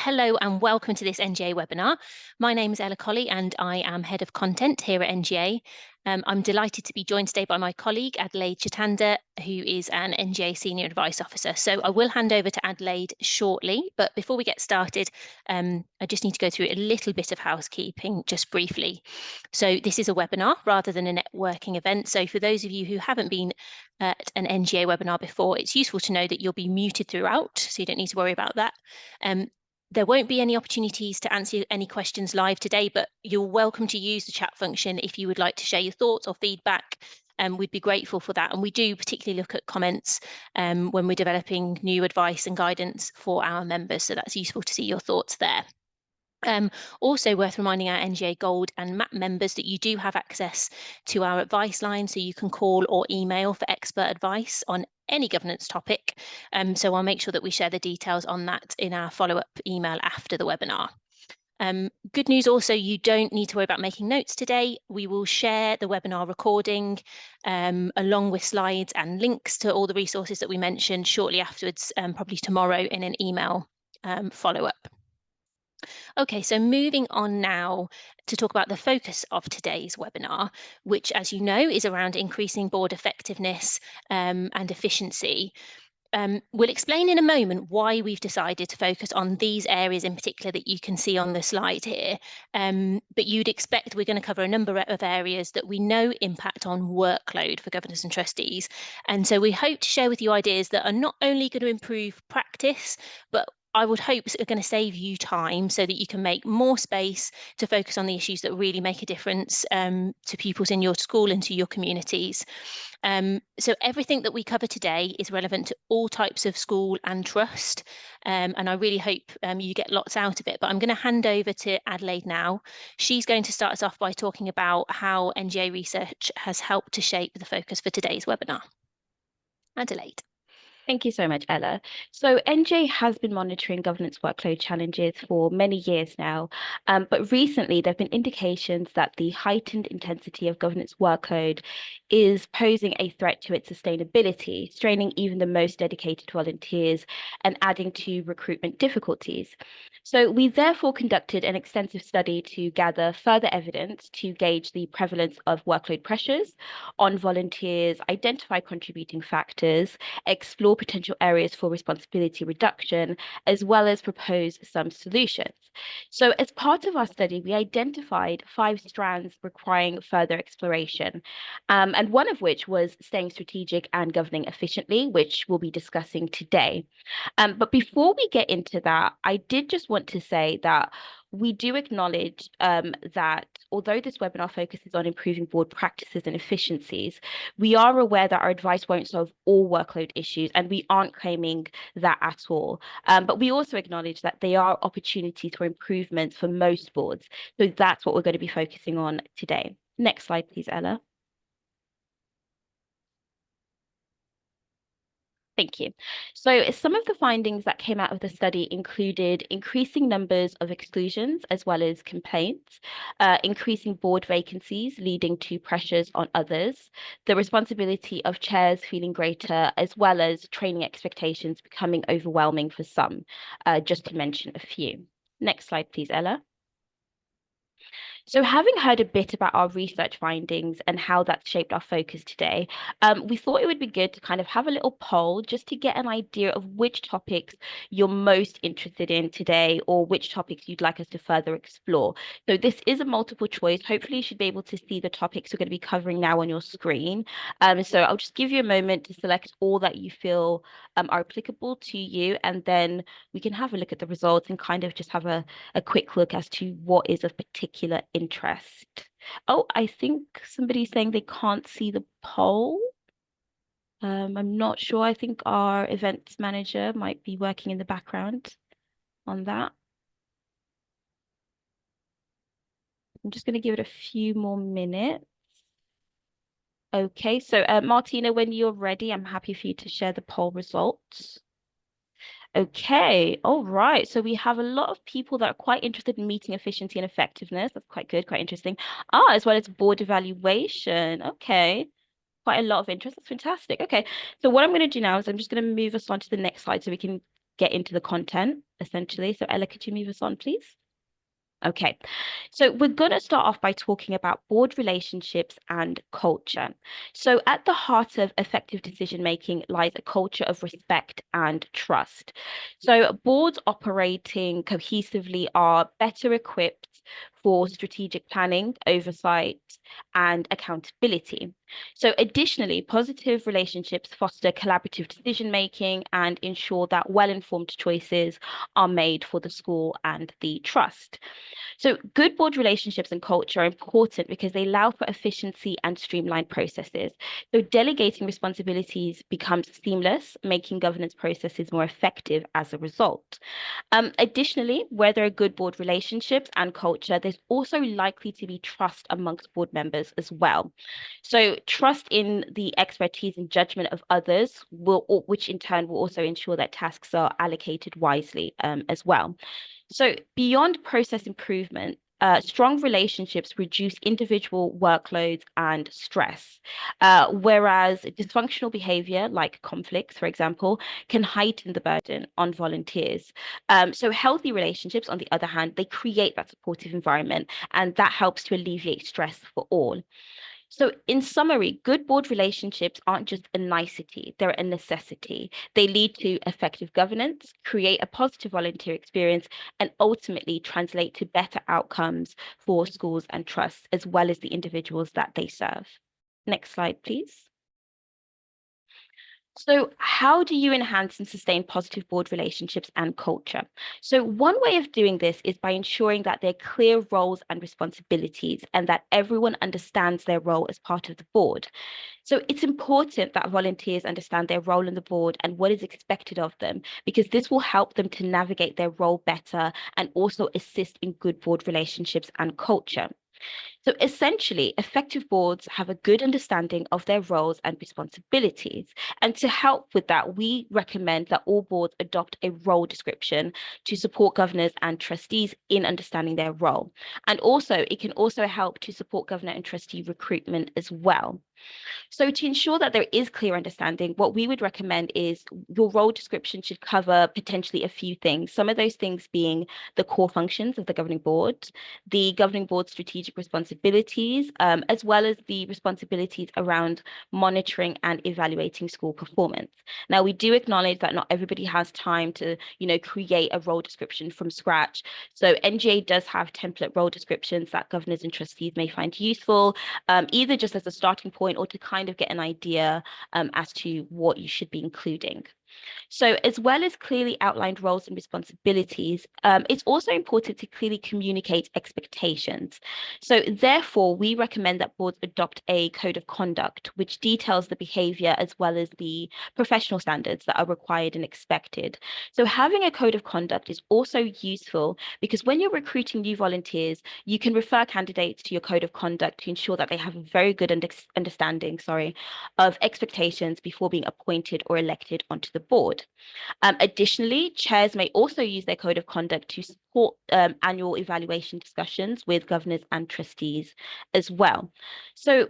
hello and welcome to this NGA webinar. My name is Ella Colley and I am Head of Content here at NGA. I'm delighted to be joined today by my colleague Adelaide Chitanda, who is an NGA Senior Advice Officer. So I will hand over to Adelaide shortly, but before we get started, I just need to go through a little bit of housekeeping just briefly. So this is a webinar rather than a networking event. So for those of you who haven't been at an NGA webinar before, it's useful to know that you'll be muted throughout, so you don't need to worry about that. There won't be any opportunities to answer any questions live today, but you're welcome to use the chat function if you would like to share your thoughts or feedback. We'd be grateful for that. And we do particularly look at comments when we're developing new advice and guidance for our members. So that's useful to see your thoughts there. Also worth reminding our NGA Gold and MAP members that you do have access to our advice line, so you can call or email for expert advice on any governance topic. So I'll make sure that we share the details on that in our follow-up email after the webinar. Good news also, you don't need to worry about making notes today. We will share the webinar recording along with slides and links to all the resources that we mentioned shortly afterwards, probably tomorrow in an email follow-up. Okay, so moving on now to talk about the focus of today's webinar, which, as you know, is around increasing board effectiveness and efficiency. We'll explain in a moment why we've decided to focus on these areas in particular that you can see on the slide here. But you'd expect we're going to cover a number of areas that we know impact on workload for governors and trustees. And so we hope to share with you ideas that are not only going to improve practice, but I would hope are going to save you time so that you can make more space to focus on the issues that really make a difference to pupils in your school and to your communities. So everything that we cover today is relevant to all types of school and trust, and I really hope you get lots out of it. But I'm going to hand over to Adelaide now. She's going to start us off by talking about how NGA research has helped to shape the focus for today's webinar. Adelaide. Thank you so much, Ella. So NJ has been monitoring governance workload challenges for many years now, but recently there have been indications that the heightened intensity of governance workload is posing a threat to its sustainability, straining even the most dedicated volunteers and adding to recruitment difficulties. So we therefore conducted an extensive study to gather further evidence to gauge the prevalence of workload pressures on volunteers, identify contributing factors, explore potential areas for responsibility reduction, as well as propose some solutions. So as part of our study, we identified 5 strands requiring further exploration, and one of which was staying strategic and governing efficiently, which we'll be discussing today. But before we get into that, I did just want to say that we do acknowledge that although this webinar focuses on improving board practices and efficiencies, we are aware that our advice won't solve all workload issues, and we aren't claiming that at all. But we also acknowledge that there are opportunities for improvements for most boards. So that's what we're going to be focusing on today. Next slide, please, Ella. Thank you. So some of the findings that came out of the study included increasing numbers of exclusions as well as complaints, increasing board vacancies leading to pressures on others, the responsibility of chairs feeling greater, as well as training expectations becoming overwhelming for some, just to mention a few. Next slide, please, Ella. So having heard a bit about our research findings and how that's shaped our focus today, we thought it would be good to kind of have a little poll just to get an idea of which topics you're most interested in today or which topics you'd like us to further explore. So this is a multiple choice. Hopefully you should be able to see the topics we're going to be covering now on your screen. So I'll just give you a moment to select all that you feel are applicable to you, and then we can have a look at the results and kind of just have a quick look as to what is of particular interest. Oh, I think somebody's saying they can't see the poll. I'm not sure. I think our events manager might be working in the background on that. I'm just going to give it a few more minutes. Okay, so Martina, when you're ready, I'm happy for you to share the poll results. Okay, all right. So we have a lot of people that are quite interested in meeting efficiency and effectiveness. That's quite good, quite interesting. As well as board evaluation. Okay, quite a lot of interest. That's fantastic. Okay, so what I'm going to do now is I'm just going to move us on to the next slide so we can get into the content, essentially. So Ella, could you move us on, please? Okay, so we're going to start off by talking about board relationships and culture. So, at the heart of effective decision making lies a culture of respect and trust. So, boards operating cohesively are better equipped for strategic planning, oversight, and accountability. So, additionally, positive relationships foster collaborative decision making and ensure that well informed choices are made for the school and the trust. So, good board relationships and culture are important because they allow for efficiency and streamlined processes. So, delegating responsibilities becomes seamless, making governance processes more effective as a result. Additionally, where there are good board relationships and culture, there's also likely to be trust amongst board members as well. So, trust in the expertise and judgment of others which in turn will also ensure that tasks are allocated wisely as well. So, beyond process improvement, strong relationships reduce individual workloads and stress, whereas dysfunctional behavior, like conflicts, for example, can heighten the burden on volunteers. So, healthy relationships, on the other hand, they create that supportive environment, and that helps to alleviate stress for all. So, in summary, good board relationships aren't just a nicety, they're a necessity. They lead to effective governance, create a positive volunteer experience, and ultimately translate to better outcomes for schools and trusts, as well as the individuals that they serve. Next slide, please. So, how do you enhance and sustain positive board relationships and culture? So, one way of doing this is by ensuring that there are clear roles and responsibilities and that everyone understands their role as part of the board. So, it's important that volunteers understand their role in the board and what is expected of them, because this will help them to navigate their role better and also assist in good board relationships and culture. So essentially, effective boards have a good understanding of their roles and responsibilities. And to help with that, we recommend that all boards adopt a role description to support governors and trustees in understanding their role. And also, it can also help to support governor and trustee recruitment as well. So to ensure that there is clear understanding, what we would recommend is your role description should cover potentially a few things. Some of those things being the core functions of the governing board's strategic responsibilities, as well as the responsibilities around monitoring and evaluating school performance. Now, we do acknowledge that not everybody has time to, create a role description from scratch. So NGA does have template role descriptions that governors and trustees may find useful, either just as a starting point or to kind of get an idea as to what you should be including. So, as well as clearly outlined roles and responsibilities, it's also important to clearly communicate expectations. So, therefore, we recommend that boards adopt a code of conduct, which details the behavior as well as the professional standards that are required and expected. So, having a code of conduct is also useful because when you're recruiting new volunteers, you can refer candidates to your code of conduct to ensure that they have a very good understanding, of expectations before being appointed or elected onto the board. Additionally, chairs may also use their code of conduct to support annual evaluation discussions with governors and trustees as well. So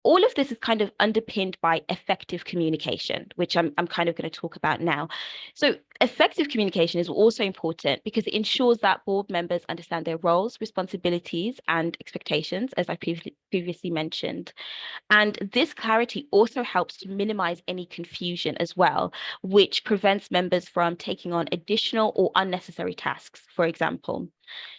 all of this is kind of underpinned by effective communication, which I'm kind of going to talk about now. So effective communication is also important because it ensures that board members understand their roles, responsibilities, and expectations, as I previously mentioned. And this clarity also helps to minimize any confusion as well, which prevents members from taking on additional or unnecessary tasks, for example.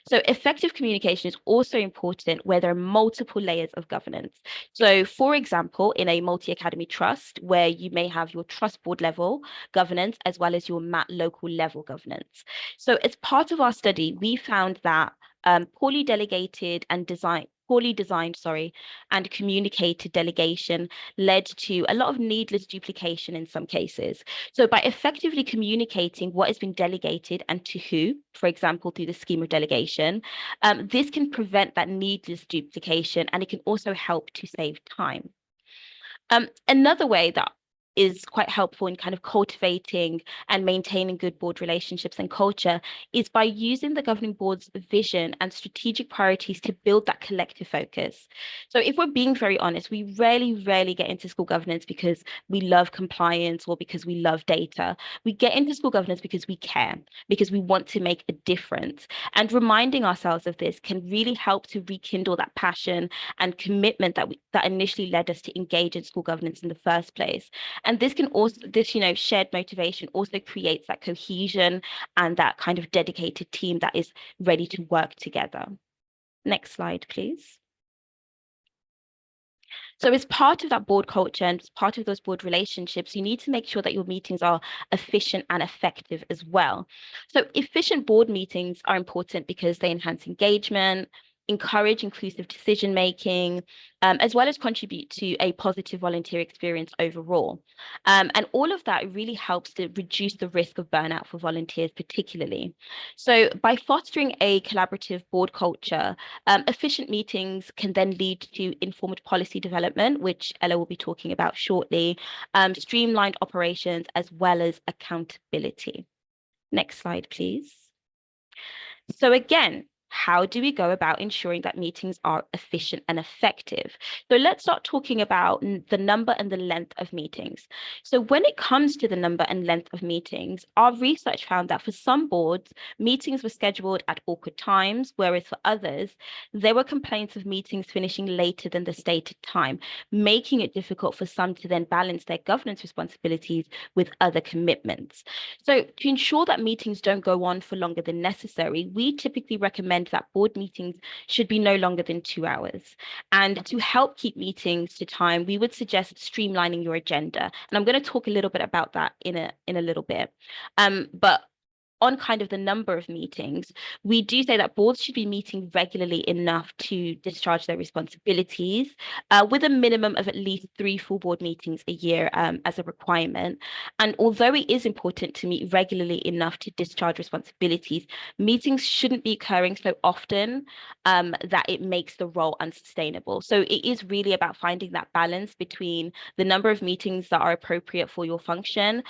So effective communication is also important where there are multiple layers of governance. So for example, in a multi-academy trust where you may have your trust board level governance as well as your MAT local level governance. So as part of our study, we found that poorly designed, and communicated delegation led to a lot of needless duplication in some cases. So by effectively communicating what is being delegated and to who, for example, through the scheme of delegation, this can prevent that needless duplication and it can also help to save time. Another way that is quite helpful in kind of cultivating and maintaining good board relationships and culture is by using the governing board's vision and strategic priorities to build that collective focus. So if we're being very honest, we rarely get into school governance because we love compliance or because we love data. We get into school governance because we care, because we want to make a difference. And reminding ourselves of this can really help to rekindle that passion and commitment that initially led us to engage in school governance in the first place. And this can also, shared motivation also creates that cohesion and that kind of dedicated team that is ready to work together. Next slide, please. So as part of that board culture and as part of those board relationships, you need to make sure that your meetings are efficient and effective as well. So efficient board meetings are important because they enhance engagement, encourage inclusive decision making, as well as contribute to a positive volunteer experience overall. And all of that really helps to reduce the risk of burnout for volunteers, particularly. So by fostering a collaborative board culture, efficient meetings can then lead to informed policy development, which Ella will be talking about shortly, streamlined operations, as well as accountability. Next slide, please. So again, how do we go about ensuring that meetings are efficient and effective? So let's start talking about the number and the length of meetings. So when it comes to the number and length of meetings, our research found that for some boards, meetings were scheduled at awkward times, whereas for others, there were complaints of meetings finishing later than the stated time, making it difficult for some to then balance their governance responsibilities with other commitments. So to ensure that meetings don't go on for longer than necessary, we typically recommend that board meetings should be no longer than 2 hours. And to help keep meetings to time, we would suggest streamlining your agenda. And I'm going to talk a little bit about that in a little bit. But on kind of the number of meetings, we do say that boards should be meeting regularly enough to discharge their responsibilities, with a minimum of at least 3 full board meetings a year as a requirement. And although it is important to meet regularly enough to discharge responsibilities, meetings shouldn't be occurring so often that it makes the role unsustainable. So it is really about finding that balance between the number of meetings that are appropriate for your function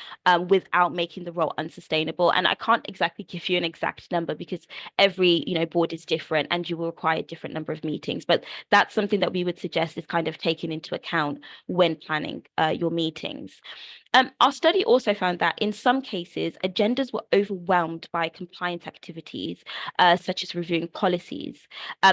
without making the role unsustainable. And I can't exactly give you an exact number because every board is different and you will require a different number of meetings. But that's something that we would suggest is kind of taken into account when planning your meetings. Our study also found that in some cases, agendas were overwhelmed by compliance activities, such as reviewing policies.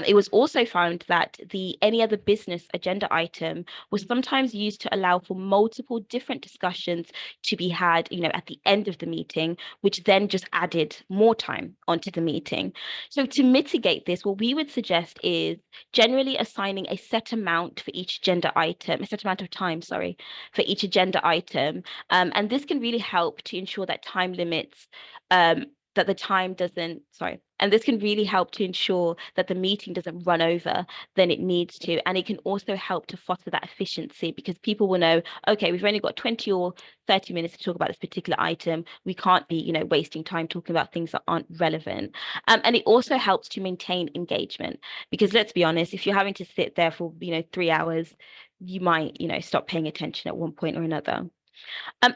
It was also found that the any other business agenda item was sometimes used to allow for multiple different discussions to be had, at the end of the meeting, which then just added more time onto the meeting. So to mitigate this, what we would suggest is generally assigning a set amount for each agenda item, a set amount of time, sorry, for each agenda item. And this can really help to ensure that time limits, that the time doesn't, sorry, and this can really help to ensure that the meeting doesn't run over than it needs to. And it can also help to foster that efficiency because people will know, okay, we've only got 20 or 30 minutes to talk about this particular item. We can't be, wasting time talking about things that aren't relevant. And it also helps to maintain engagement because let's be honest, if you're having to sit there for, 3 hours, you might, stop paying attention at one point or another.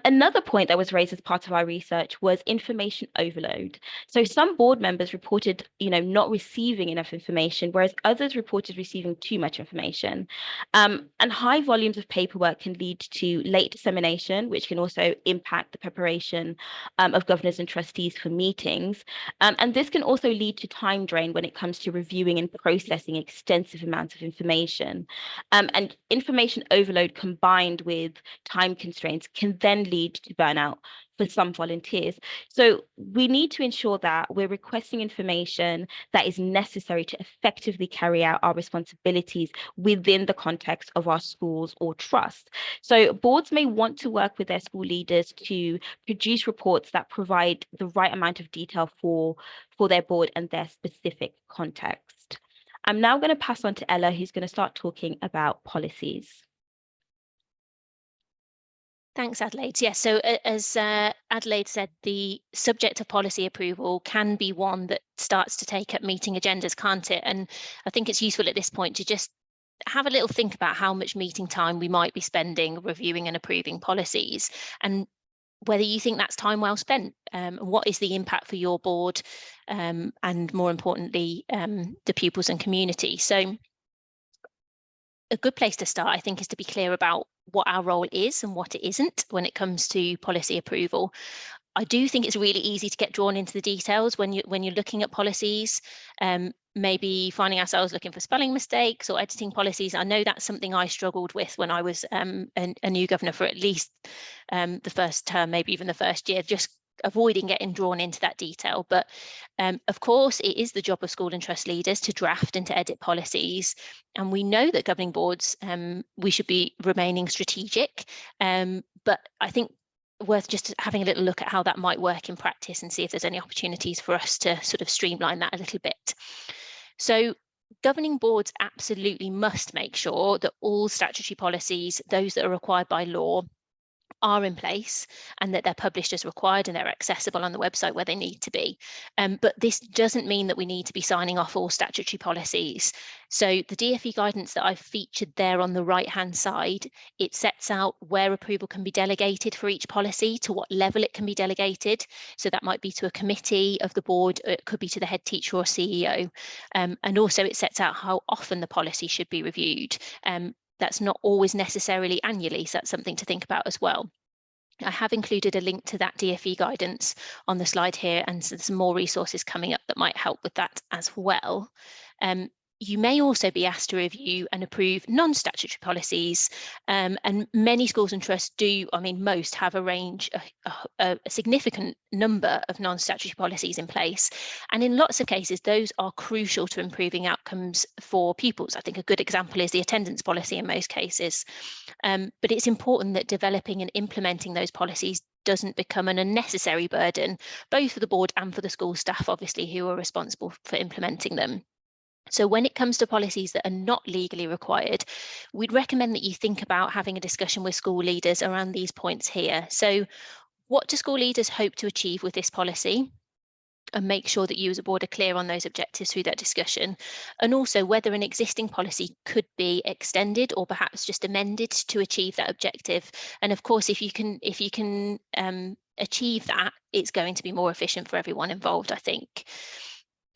Another point that was raised as part of our research was information overload. So some board members reported, not receiving enough information, whereas others reported receiving too much information. And high volumes of paperwork can lead to late dissemination, which can also impact the preparation of governors and trustees for meetings. And this can also lead to time drain when it comes to reviewing and processing extensive amounts of information. And information overload combined with time constraints can then lead to burnout for some volunteers. So we need to ensure that we're requesting information that is necessary to effectively carry out our responsibilities within the context of our schools or trusts. So boards may want to work with their school leaders to produce reports that provide the right amount of detail for their board and their specific context. I'm now going to pass on to Ella, who's going to start talking about policies. Thanks, Adelaide. Yes, so as Adelaide said, the subject of policy approval can be one that starts to take up meeting agendas, can't it? And I think it's useful at this point to just have a little think about how much meeting time we might be spending reviewing and approving policies, and whether you think that's time well spent. And what is the impact for your board, and more importantly, the pupils and community. So a good place to start, I think, is to be clear about what our role is and what it isn't when it comes to policy approval. I do think it's really easy to get drawn into the details when you're looking at policies, maybe finding ourselves looking for spelling mistakes or editing policies. I know that's something I struggled with when I was a new governor for at least the first term, maybe even the first year, just avoiding getting drawn into that detail. But of course, it is the job of school and trust leaders to draft and to edit policies. And we know that governing boards, we should be remaining strategic. But I think worth just having a little look at how that might work in practice and see if there's any opportunities for us to sort of streamline that a little bit. So governing boards absolutely must make sure that all statutory policies, those that are required by law, are in place and that they're published as required and they're accessible on the website where they need to be. But this doesn't mean that we need to be signing off all statutory policies. So the DfE guidance that I've featured there on the right-hand side, it sets out where approval can be delegated for each policy, to what level it can be delegated. So that might be to a committee of the board, it could be to the head teacher or CEO. And also it sets out how often the policy should be reviewed. That's not always necessarily annually, so that's something to think about as well. I have included a link to that DfE guidance on the slide here, and some more resources coming up that might help with that as well. You may also be asked to review and approve non-statutory policies, and many schools and trusts do, I mean, most have a range, a significant number of non-statutory policies in place. And in lots of cases, those are crucial to improving outcomes for pupils. I think a good example is the attendance policy in most cases. But it's important that developing and implementing those policies doesn't become an unnecessary burden, both for the board and for the school staff, obviously, who are responsible for implementing them. So when it comes to policies that are not legally required, we'd recommend that you think about having a discussion with school leaders around these points here. So what do school leaders hope to achieve with this policy? And make sure that you as a board are clear on those objectives through that discussion. And also whether an existing policy could be extended or perhaps just amended to achieve that objective. And of course, if you can achieve that, it's going to be more efficient for everyone involved, I think.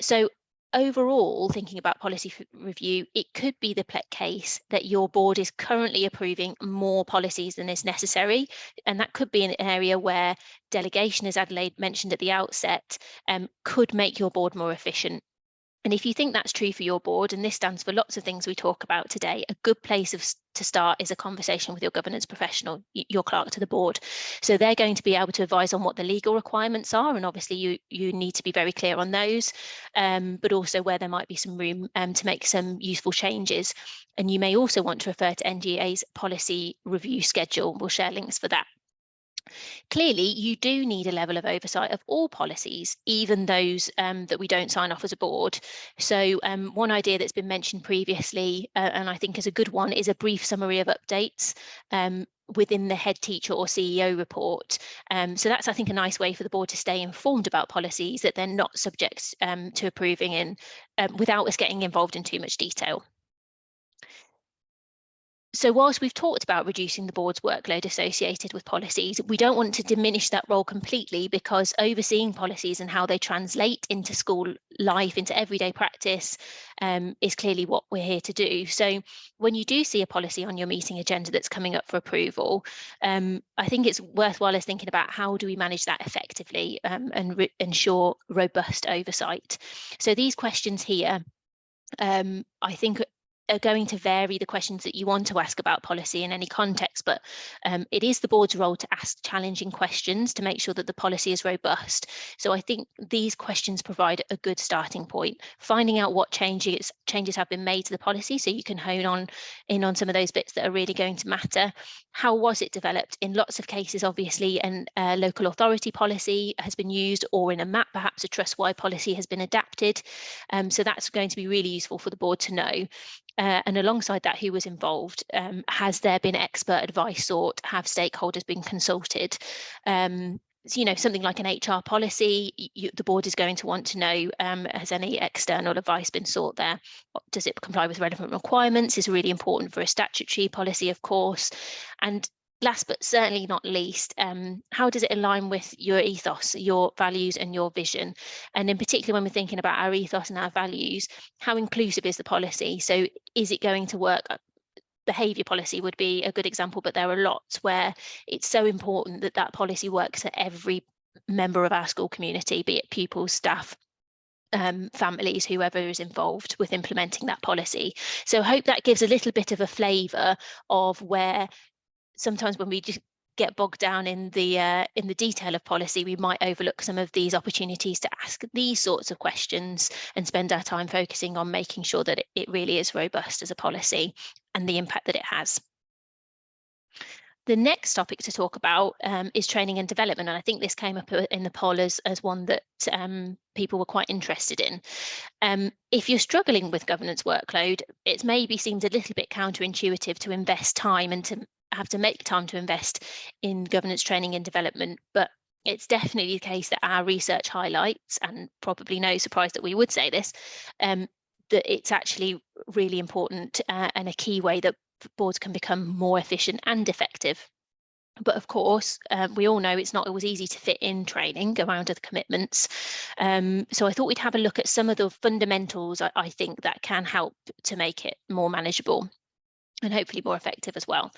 So overall, thinking about policy review, it could be the case that your board is currently approving more policies than is necessary. And that could be an area where delegation, as Adelaide mentioned at the outset, could make your board more efficient. And if you think that's true for your board, and this stands for lots of things we talk about today, a good place to start is a conversation with your governance professional, your clerk to the board. So they're going to be able to advise on what the legal requirements are, and obviously you need to be very clear on those, but also where there might be some room to make some useful changes. And you may also want to refer to NGA's policy review schedule. We'll share links for that. Clearly, you do need a level of oversight of all policies, even those that we don't sign off as a board. So one idea that's been mentioned previously, and I think is a good one, is a brief summary of updates within the head teacher or CEO report. So that's, I think, a nice way for the board to stay informed about policies that they're not subject to approving in without us getting involved in too much detail. So whilst we've talked about reducing the board's workload associated with policies, we don't want to diminish that role completely, because overseeing policies and how they translate into school life, into everyday practice, is clearly what we're here to do. So when you do see a policy on your meeting agenda that's coming up for approval, I think it's worthwhile us thinking about how do we manage that effectively and ensure robust oversight. So these questions here, I think, are going to vary the questions that you want to ask about policy in any context, but it is the board's role to ask challenging questions to make sure that the policy is robust. So I think these questions provide a good starting point, finding out what changes have been made to the policy so you can hone in on some of those bits that are really going to matter. How was it developed? In lots of cases, obviously, a local authority policy has been used, or in a map, perhaps a trust-wide policy has been adapted. So that's going to be really useful for the board to know. And alongside that, who was involved? Has there been expert advice sought? Have stakeholders been consulted? something like an HR policy, the board is going to want to know, has any external advice been sought there? Does it comply with relevant requirements? Is really important for a statutory policy, of course. And last but certainly not least, how does it align with your ethos, your values and your vision? And in particular, when we're thinking about our ethos and our values, how inclusive is the policy? So is it going to work? Behaviour policy would be a good example, but there are lots where it's so important that that policy works at every member of our school community, be it pupils, staff, families, whoever is involved with implementing that policy. So I hope that gives a little bit of a flavour of where sometimes when we just get bogged down in the detail of policy, we might overlook some of these opportunities to ask these sorts of questions and spend our time focusing on making sure that it really is robust as a policy and the impact that it has. The next topic to talk about is training and development, and I think this came up in the poll as one that people were quite interested in. If you're struggling with governance workload, it maybe seems a little bit counterintuitive to invest time and to have to make time to invest in governance training and development, but it's definitely the case that our research highlights, and probably no surprise that we would say this, that it's actually really important and a key way that boards can become more efficient and effective. But of course, we all know it's not always easy to fit in training around other commitments. So I thought we'd have a look at some of the fundamentals I think that can help to make it more manageable and hopefully more effective as well.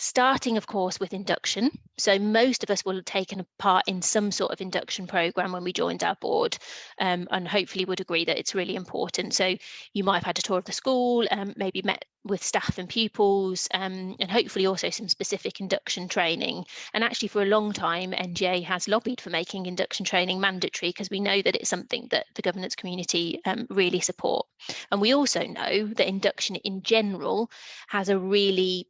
Starting, of course, with induction. So most of us will have taken part in some sort of induction program when we joined our board, and hopefully would agree that it's really important. So you might have had a tour of the school, maybe met with staff and pupils, and hopefully also some specific induction training. And actually for a long time, NGA has lobbied for making induction training mandatory because we know that it's something that the governance community really support. And we also know that induction in general has a really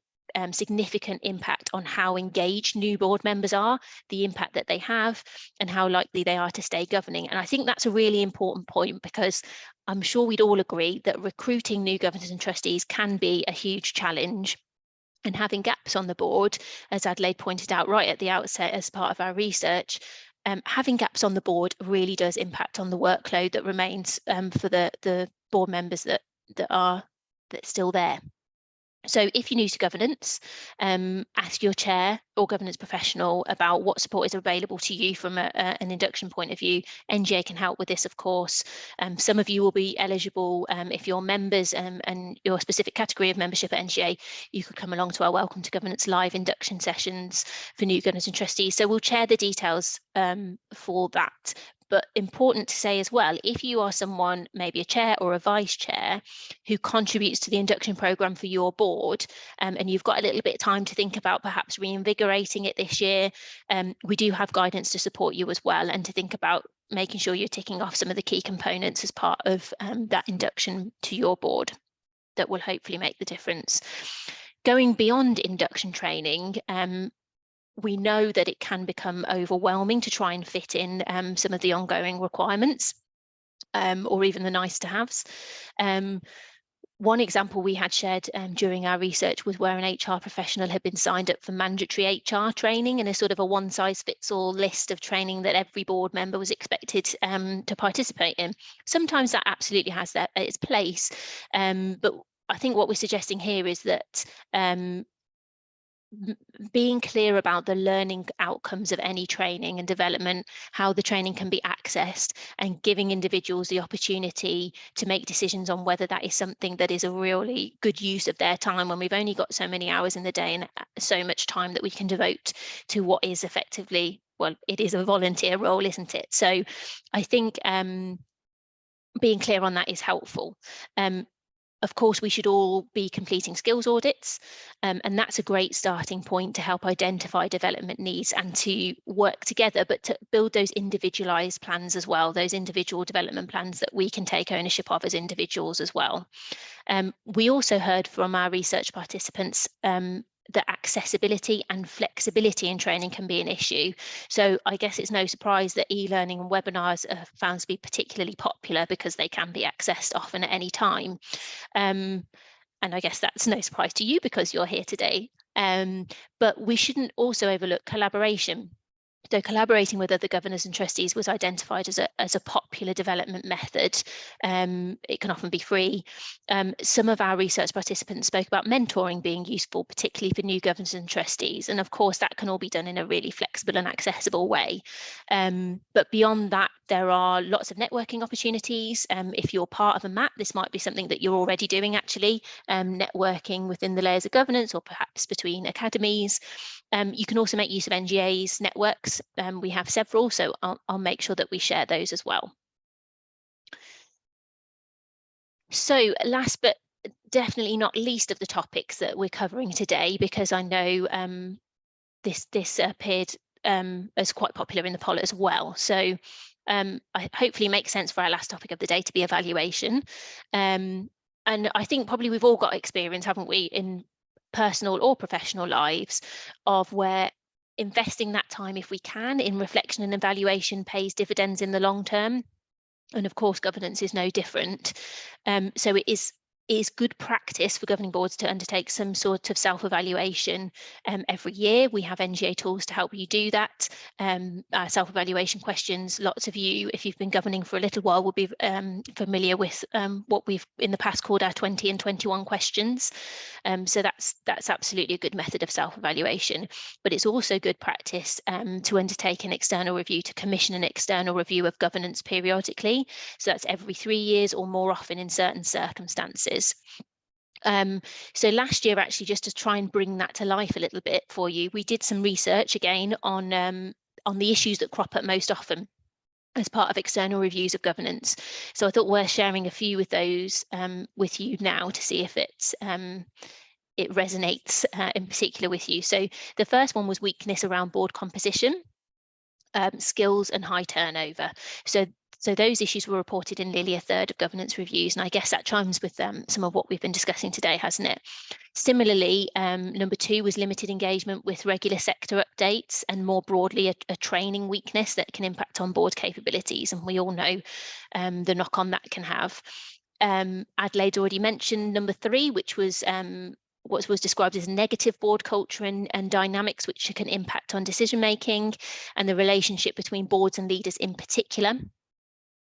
significant impact on how engaged new board members are, the impact that they have, and how likely they are to stay governing. And I think that's a really important point because I'm sure we'd all agree that recruiting new governors and trustees can be a huge challenge. And having gaps on the board, as Adelaide pointed out right at the outset as part of our research, having gaps on the board really does impact on the workload that remains for the board members that's still there. So if you're new to governance, ask your chair or governance professional about what support is available to you from an induction point of view. NGA can help with this, of course. Some of you will be eligible if you're members and your specific category of membership at NGA, you could come along to our Welcome to Governance live induction sessions for new governors and trustees. So we'll share the details for that. But important to say as well, if you are someone, maybe a chair or a vice chair, who contributes to the induction programme for your board, and you've got a little bit of time to think about perhaps reinvigorating it this year, we do have guidance to support you as well, and to think about making sure you're ticking off some of the key components as part of that induction to your board that will hopefully make the difference. Going beyond induction training, we know that it can become overwhelming to try and fit in some of the ongoing requirements or even the nice to haves. One example we had shared during our research was where an HR professional had been signed up for mandatory HR training and a sort of a one size fits all list of training that every board member was expected to participate in. Sometimes that absolutely has its place, but I think what we're suggesting here is that being clear about the learning outcomes of any training and development, how the training can be accessed, and giving individuals the opportunity to make decisions on whether that is something that is a really good use of their time when we've only got so many hours in the day and so much time that we can devote to what is effectively, well, it is a volunteer role, isn't it? So I think being clear on that is helpful. Of course, we should all be completing skills audits, and that's a great starting point to help identify development needs and to work together, but to build those individualised plans as well, those individual development plans that we can take ownership of as individuals as well. We also heard from our research participants that accessibility and flexibility in training can be an issue. So I guess it's no surprise that e-learning and webinars are found to be particularly popular because they can be accessed often at any time. And I guess that's no surprise to you because you're here today. But we shouldn't also overlook collaboration. So collaborating with other governors and trustees was identified as a popular development method. It can often be free. Some of our research participants spoke about mentoring being useful, particularly for new governors and trustees. And of course, that can all be done in a really flexible and accessible way. But beyond that, there are lots of networking opportunities. If you're part of a MAP, this might be something that you're already doing actually, networking within the layers of governance or perhaps between academies. You can also make use of NGA's networks. We have several, so I'll make sure that we share those as well. So last but definitely not least of the topics that we're covering today, because I know this appeared as quite popular in the poll as well. So I hopefully makes sense for our last topic of the day to be evaluation. And I think probably we've all got experience, haven't we, in personal or professional lives, of where investing that time, if we can, in reflection and evaluation pays dividends in the long term. And of course, governance is no different. So it is good practice for governing boards to undertake some sort of self-evaluation every year. We have NGA tools to help you do that. Self-evaluation questions, lots of you, if you've been governing for a little while, will be familiar with what we've in the past called our 20 and 21 questions. So that's absolutely a good method of self-evaluation. But it's also good practice to undertake an external review, to commission an external review of governance periodically. So that's every 3 years or more often in certain circumstances. So last year, actually, just to try and bring that to life a little bit for you, we did some research again on the issues that crop up most often as part of external reviews of governance. So I thought worth sharing a few with those with you now to see if it resonates in particular with you. So the first one was weakness around board composition, skills and high turnover. So those issues were reported in nearly a third of governance reviews, and I guess that chimes with some of what we've been discussing today, hasn't it? Similarly, number 2 was limited engagement with regular sector updates, and more broadly, a training weakness that can impact on board capabilities, and we all know the knock-on that can have. Adelaide already mentioned number 3, which was what was described as negative board culture and dynamics, which can impact on decision making and the relationship between boards and leaders in particular.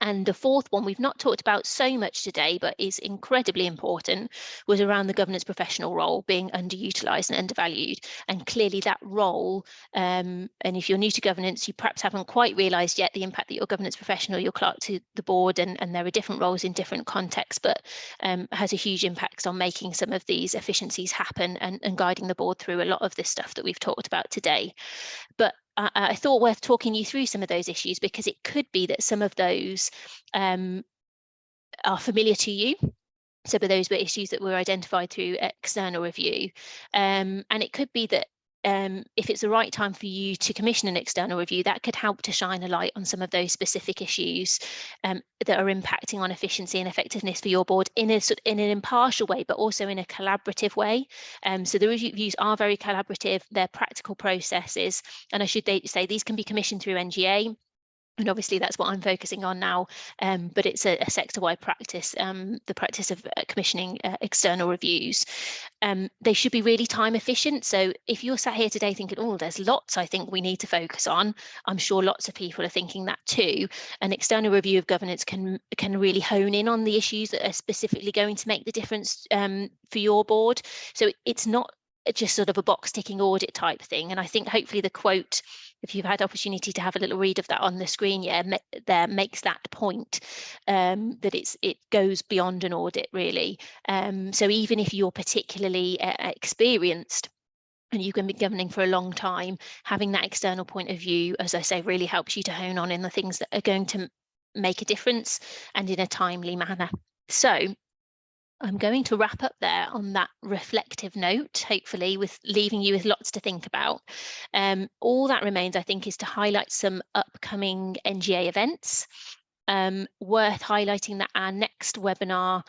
And the fourth one we've not talked about so much today, but is incredibly important, was around the governance professional role being underutilised and undervalued. And clearly that role, and if you're new to governance, you perhaps haven't quite realised yet the impact that your governance professional, your clerk to the board, and there are different roles in different contexts, but has a huge impact on making some of these efficiencies happen and guiding the board through a lot of this stuff that we've talked about today. But I thought worth talking you through some of those issues, because it could be that some of those are familiar to you. Some of those were issues that were identified through external review. And it could be that if it's the right time for you to commission an external review, that could help to shine a light on some of those specific issues that are impacting on efficiency and effectiveness for your board in an impartial way, but also in a collaborative way. So the reviews are very collaborative, they're practical processes, and I should say these can be commissioned through NGA. And obviously that's what I'm focusing on now, but it's a sector-wide practice, the practice of commissioning external reviews. They should be really time efficient. So if you're sat here today thinking, oh, there's lots I think we need to focus on, I'm sure lots of people are thinking that too. An external review of governance can really hone in on the issues that are specifically going to make the difference for your board. So it's not just sort of a box ticking audit type thing. And I think hopefully the quote, if you've had opportunity to have a little read of that on the screen, there makes that point, that it goes beyond an audit really. So even if you're particularly experienced and you can be governing for a long time, having that external point of view, as I say, really helps you to hone on in the things that are going to make a difference and in a timely manner. So I'm going to wrap up there on that reflective note, hopefully with leaving you with lots to think about. All that remains, I think, is to highlight some upcoming NGA events. Worth highlighting that our next webinar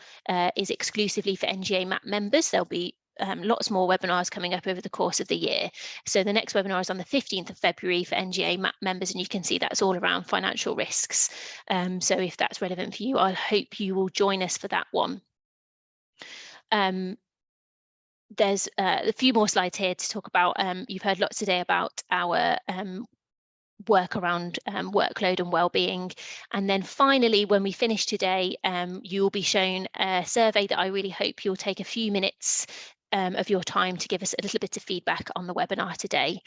is exclusively for NGA MAP members. There'll be lots more webinars coming up over the course of the year. So the next webinar is on the 15th of February for NGA MAP members, and you can see that's all around financial risks. So if that's relevant for you, I hope you will join us for that one. There's a few more slides here to talk about. You've heard lots today about our work around workload and well-being. And then finally, when we finish today, you will be shown a survey that I really hope you'll take a few minutes of your time to give us a little bit of feedback on the webinar today.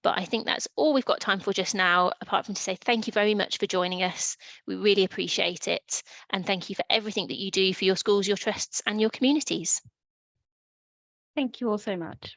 But I think that's all we've got time for just now, apart from to say thank you very much for joining us. We really appreciate it. And thank you for everything that you do for your schools, your trusts, and your communities. Thank you all so much.